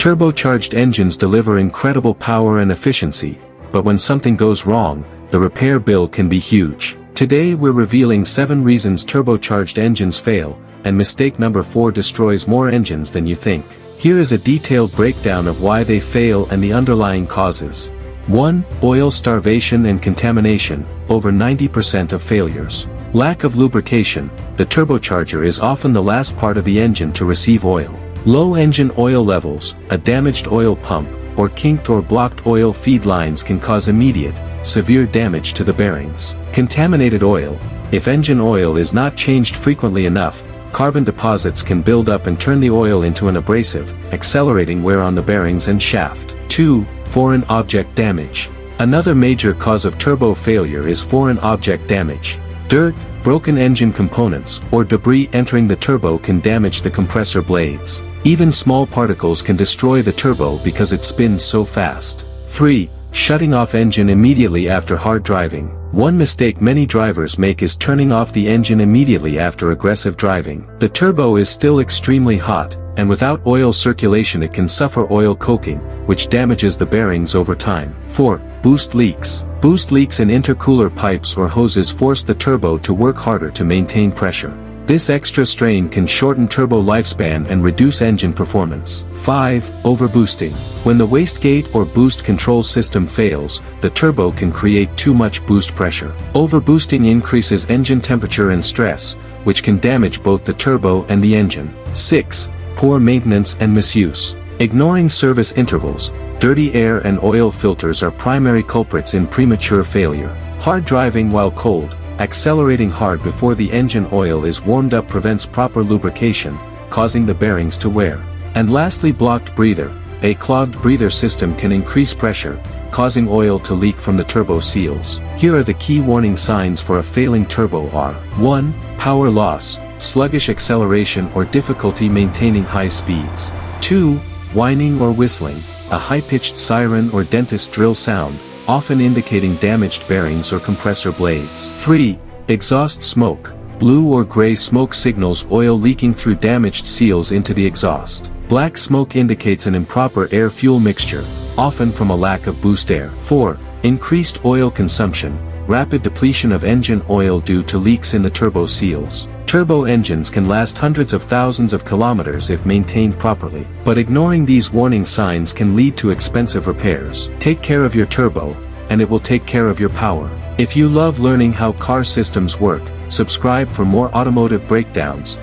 Turbocharged engines deliver incredible power and efficiency, but when something goes wrong, the repair bill can be huge. Today we're revealing 7 reasons turbocharged engines fail, and mistake number 4 destroys more engines than you think. Here is a detailed breakdown of why they fail and the underlying causes. 1. Oil starvation and contamination, over 90% of failures. Lack of lubrication, the turbocharger is often the last part of the engine to receive oil. Low engine oil levels, a damaged oil pump, or kinked or blocked oil feed lines can cause immediate, severe damage to the bearings. Contaminated oil, if engine oil is not changed frequently enough, carbon deposits can build up and turn the oil into an abrasive, accelerating wear on the bearings and shaft. 2. Foreign object damage. Another major cause of turbo failure is foreign object damage. Dirt, broken engine components, or debris entering the turbo can damage the compressor blades. Even small particles can destroy the turbo because it spins so fast. 3. Shutting off engine immediately after hard driving. One mistake many drivers make is turning off the engine immediately after aggressive driving. The turbo is still extremely hot, and without oil circulation it can suffer oil coking, which damages the bearings over time. 4. Boost leaks. Boost leaks in intercooler pipes or hoses force the turbo to work harder to maintain pressure. This extra strain can shorten turbo lifespan and reduce engine performance. 5. Overboosting. When the wastegate or boost control system fails, the turbo can create too much boost pressure. Overboosting increases engine temperature and stress, which can damage both the turbo and the engine. 6. Poor maintenance and misuse. Ignoring service intervals, dirty air and oil filters are primary culprits in premature failure. Hard driving while cold, accelerating hard before the engine oil is warmed up prevents proper lubrication, causing the bearings to wear. And lastly, blocked breather. A clogged breather system can increase pressure, causing oil to leak from the turbo seals. Here are the key warning signs for a failing turbo are: 1. Power loss, sluggish acceleration or difficulty maintaining high speeds. 2. Whining or whistling, a high-pitched siren or dentist drill sound, often indicating damaged bearings or compressor blades. 3. Exhaust smoke, blue or gray smoke signals oil leaking through damaged seals into the exhaust. Black smoke indicates an improper air-fuel mixture, often from a lack of boost air. 4. Increased oil consumption, rapid depletion of engine oil due to leaks in the turbo seals. Turbo engines can last hundreds of thousands of kilometers if maintained properly, but ignoring these warning signs can lead to expensive repairs. Take care of your turbo, and it will take care of your power. If you love learning how car systems work, subscribe for more automotive breakdowns,